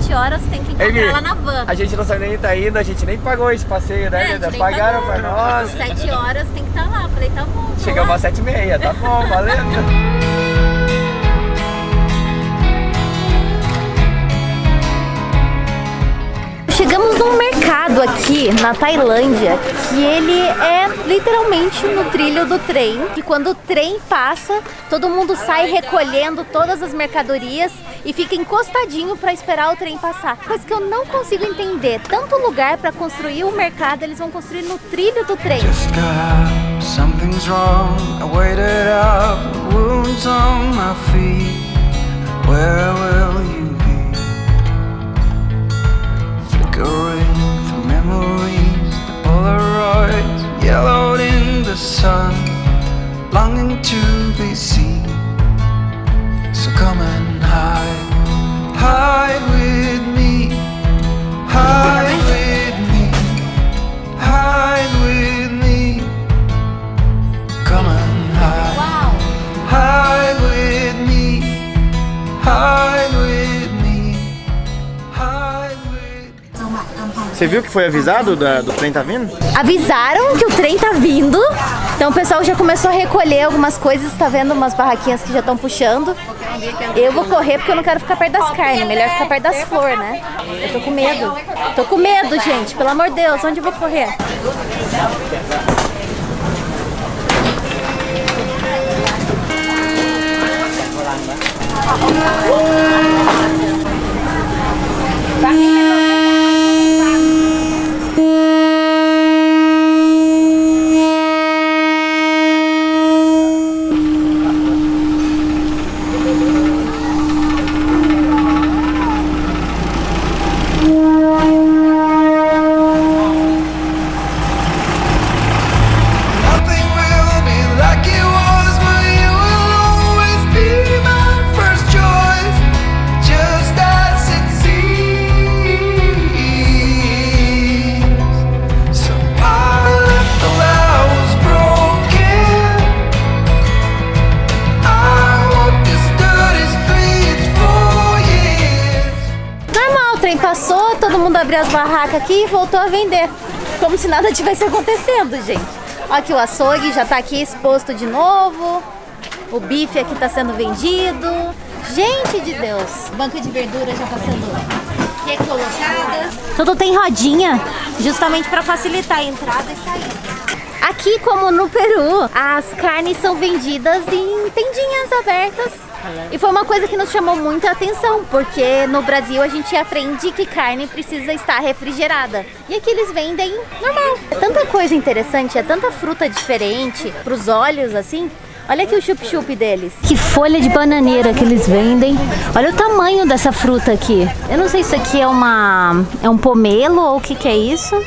7 horas tem que encontrar lá na van. A gente não sabe nem tá indo, a gente nem pagou esse passeio, né? Ainda pagaram pra nós. 7 horas tem que estar lá. Falei, tá bom. Chegamos às 7h30, tá bom, valendo. Chegamos num mercado aqui na Tailândia que ele é literalmente no trilho do trem. E quando o trem passa, todo mundo sai recolhendo todas as mercadorias e fica encostadinho para esperar o trem passar. Coisa que eu não consigo entender. Tanto lugar para construir o mercado, eles vão construir no trilho do trem. Something's wrong. I waited up, wounds on my feet. Where will you be? Flickering through memories, the Polaroids yellowed in the sun, longing to be seen. So come and hide with me, hide with me, hide with me. Come and hide with me, hide with me, hide with me. Você viu que foi avisado do trem tá vindo? Avisaram que o trem tá vindo, então o pessoal já começou a recolher algumas coisas, tá vendo umas barraquinhas que já estão puxando. Eu vou correr porque eu não quero ficar perto das carnes, melhor ficar perto das flores, né? Eu tô com medo, gente, pelo amor de Deus, onde eu vou correr? Passou, todo mundo abriu as barracas aqui e voltou a vender. Como se nada tivesse acontecendo, gente. Olha aqui o açougue já tá aqui exposto de novo. O bife aqui tá sendo vendido. Gente de Deus. Banca de verdura já tá sendo recolocada. Tudo tem rodinha, justamente para facilitar a entrada e saída. Aqui, como no Peru, as carnes são vendidas em tendinhas abertas. E foi uma coisa que nos chamou muita atenção, porque no Brasil a gente aprende que carne precisa estar refrigerada. E aqui eles vendem normal. É tanta coisa interessante, é tanta fruta diferente pros olhos, assim. Olha aqui o chup-chup deles. Que folha de bananeira que eles vendem. Olha o tamanho dessa fruta aqui. Eu não sei se isso aqui é um pomelo ou o que é isso.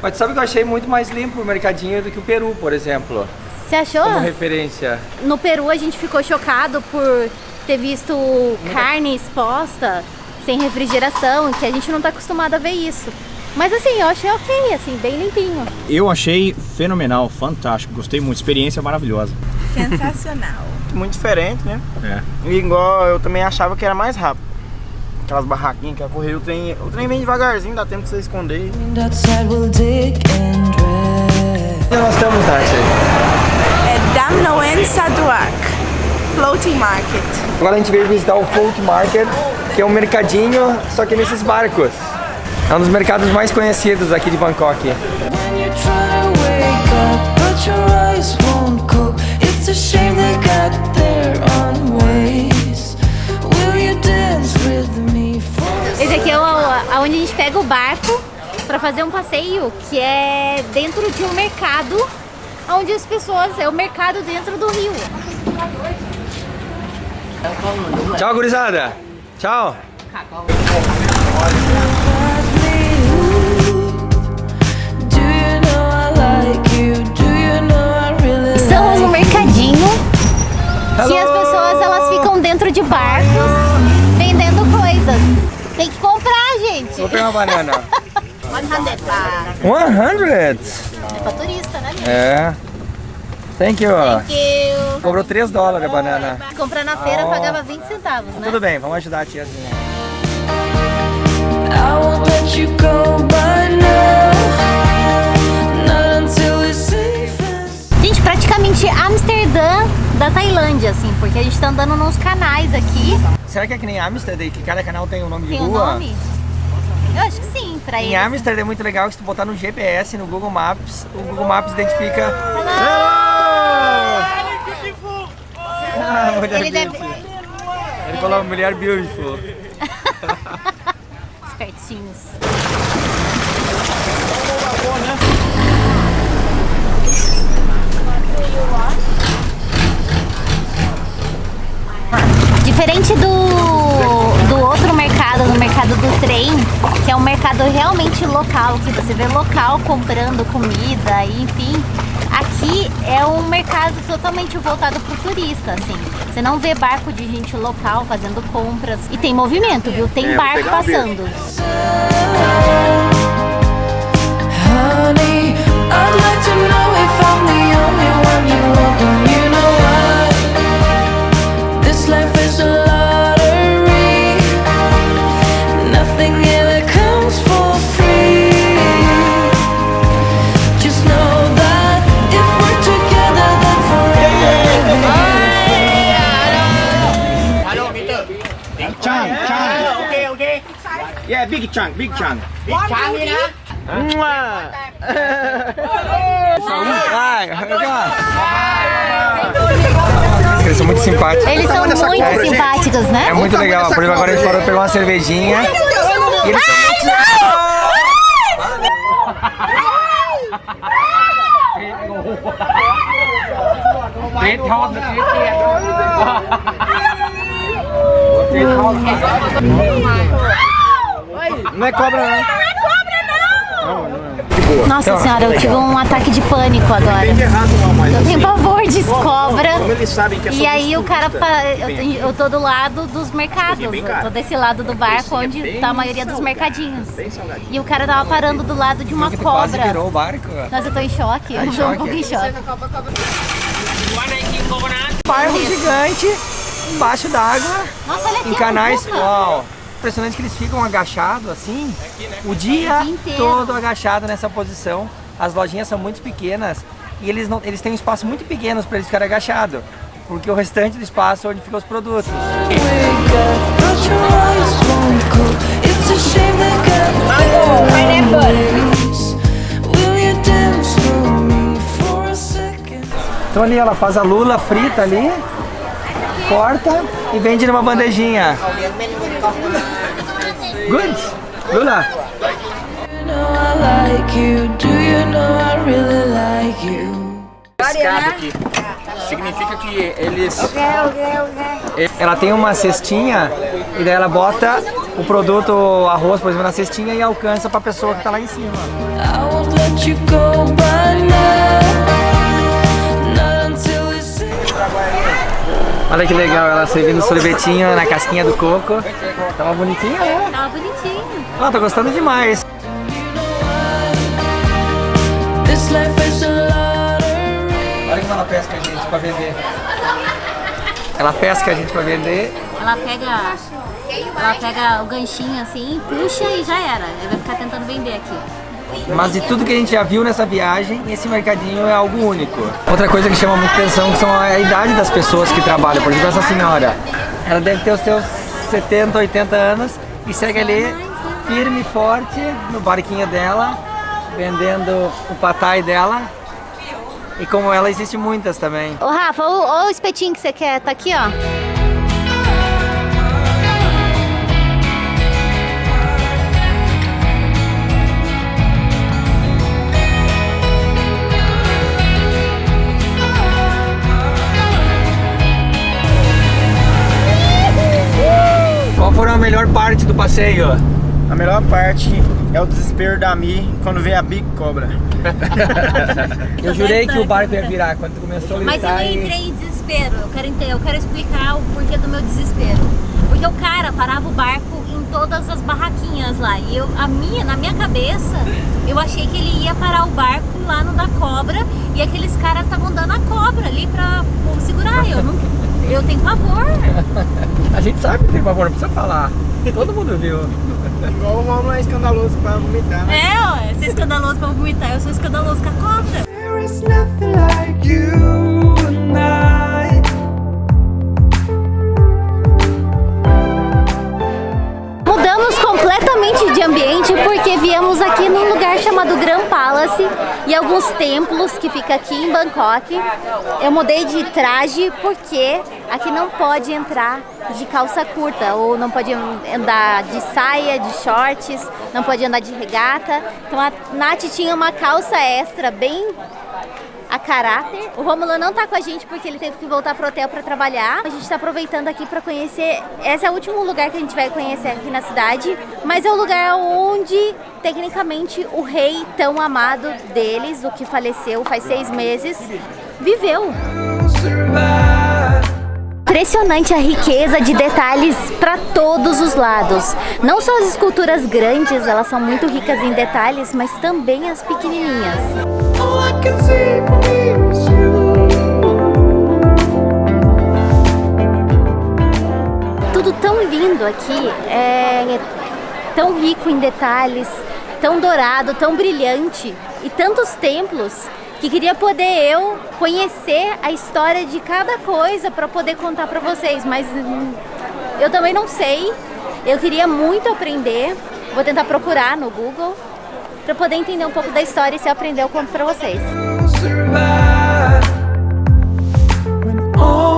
Mas sabe que eu achei muito mais limpo o mercadinho do que o Peru, por exemplo. Você achou? Como referência. No Peru a gente ficou chocado por ter visto carne exposta sem refrigeração, que a gente não tá acostumado a ver isso. Mas assim, eu achei ok, assim, bem limpinho. Eu achei fenomenal, fantástico, gostei muito, experiência maravilhosa. Sensacional. Muito diferente, né? É. E igual eu também achava que era mais rápido. Aquelas barraquinhas que ia correr, o trem vem devagarzinho, dá tempo de você esconder. Onde nós estamos, Tati? É Dam Noen Saduak, Floating Market. Agora a gente veio visitar o Float Market, que é um mercadinho, só que nesses barcos. É um dos mercados mais conhecidos aqui de Bangkok. Esse aqui é onde a gente pega o barco para fazer um passeio, que é dentro de um mercado, onde as pessoas, é o mercado dentro do rio. Tchau, gurizada! Tchau! Estamos no mercadinho, que as pessoas elas ficam dentro de barcos vendendo coisas. Tem que comprar, gente. Vou pegar uma banana. 100 baht. 100? pra turista, né? É. Thank you. Thank you. Cobrou $3 a banana. Comprar na feira pagava 20 centavos, né? Tudo bem, vamos ajudar a tiazinha. I won't let you go by now. Not until it's safe and Gente, praticamente Amsterdã da Tailândia, assim, porque a gente tá andando nos canais aqui. Será que é que nem Amsterdã, que cada canal tem um nome de Tem um rua? nome? Eu acho que sim, pra Em eles. Amsterdã é muito legal que se tu botar no GPS, no Google Maps, o Google Maps identifica... Ah, mulher Ele deve... beautiful. Ele falou mulher beautiful. Espertinhos. Diferente do outro mercado, no mercado do trem, que é um mercado realmente local, que você vê local comprando comida, e enfim. Aqui é um mercado totalmente voltado para o turista, assim. Você não vê barco de gente local fazendo compras. E tem movimento, viu? Tem barco passando. honey, I'd like to know if I'm the only one you want. And you know what? This life is a lottery. Nothing ever comes for free. Just know that if we're together, then forever. Chang. Okay. Yeah, big chunk. Vai, eles são muito simpáticos. Eles são muito simpáticos, né? É muito legal. Por exemplo, agora a gente parou pegar uma cervejinha. E eles são muito... Não é cobra, não. Nossa senhora, eu tive um ataque de pânico agora. Eu tenho pavor de cobra. E aí o cara, eu tô do lado dos mercados, eu tô desse lado do barco onde tá a maioria dos mercadinhos. E o cara tava parando do lado de uma Quase cobra. virou o barco. Nossa, eu tô em choque, eu tô um pouco em choque. Barco gigante embaixo d'água, Nossa, olha aqui, em canais. a boca. Uau! Impressionante que eles ficam agachados assim, o dia inteiro. todo agachado nessa posição. As lojinhas são muito pequenas e eles têm um espaço muito pequeno para eles ficarem agachados, porque o restante do espaço é onde ficam os produtos. But your eyes won't go. It's a shame they got ways. Will you dance with me for a second? Então ali ela faz a lula frita ali, corta e vende numa bandejinha. Good! Lula! You know I like you. Do you know I really like you? Aqui. Significa que eles... Ela tem uma cestinha e daí ela bota o produto, o arroz, por exemplo, na cestinha e alcança pra pessoa que tá lá em cima. I won't let you go by now. Not until it's safe. Olha que legal, ela servindo sorvetinho na casquinha do coco. Tava bonitinha, né? Tava bonitinho. Ah, tô gostando demais. This life is a lottery. Olha como ela pesca a gente pra vender. Ela pesca a gente pra vender. Ela pega o ganchinho assim, puxa e já era. Ela vai ficar tentando vender aqui. Mas de tudo que a gente já viu nessa viagem, esse mercadinho é algo único. Outra coisa que chama muita atenção são a idade das pessoas que trabalham. Por exemplo, essa senhora, ela deve ter os seus 70, 80 anos e segue ali firme e forte no barquinho dela, vendendo o patai dela. E como ela, existe muitas também. Ô Rafa, o espetinho que você quer, tá aqui, ó. Qual foi a melhor parte do passeio? A melhor parte é o desespero da Mi quando vê a Big Cobra. Eu jurei que o barco ia virar quando começou a Mas eu gritar não entrei em desespero. Eu quero explicar o porquê do meu desespero. Porque o cara parava o barco em todas as barraquinhas lá. E na minha cabeça, Eu achei que ele ia parar o barco lá no da cobra e aqueles caras estavam dando a cobra ali pra segurar. Eu tenho pavor. A gente sabe que tem pavor, não precisa falar. Todo mundo viu. Igual o Romulo é escandaloso pra vomitar, né? É, ó, ser escandaloso pra vomitar, eu sou escandaloso com a cobra. There is nothing like you and I. Mudamos completamente de ambiente porque viemos aqui num lugar chamado Grand Palace e alguns templos que fica aqui em Bangkok. Eu mudei de traje porque aqui não pode entrar de calça curta ou não pode andar de saia, de shorts, não pode andar de regata. Então a Nath tinha uma calça extra bem a caráter. O Romulo não tá com a gente porque ele teve que voltar pro hotel para trabalhar. A gente tá aproveitando aqui para conhecer. Esse é o último lugar que a gente vai conhecer aqui na cidade, mas é o lugar onde tecnicamente o rei tão amado deles, o que faleceu faz 6 meses, viveu. Impressionante a riqueza de detalhes para todos os lados. Não só as esculturas grandes, elas são muito ricas em detalhes, mas também as pequenininhas. All I can see from here is you. Tudo tão lindo aqui, tão rico em detalhes, tão dourado, tão brilhante e tantos templos que queria poder eu conhecer a história de cada coisa para poder contar para vocês, mas eu também não sei. Eu queria muito aprender, vou tentar procurar no Google para poder entender um pouco da história e se eu aprender eu conto para vocês. Survive when all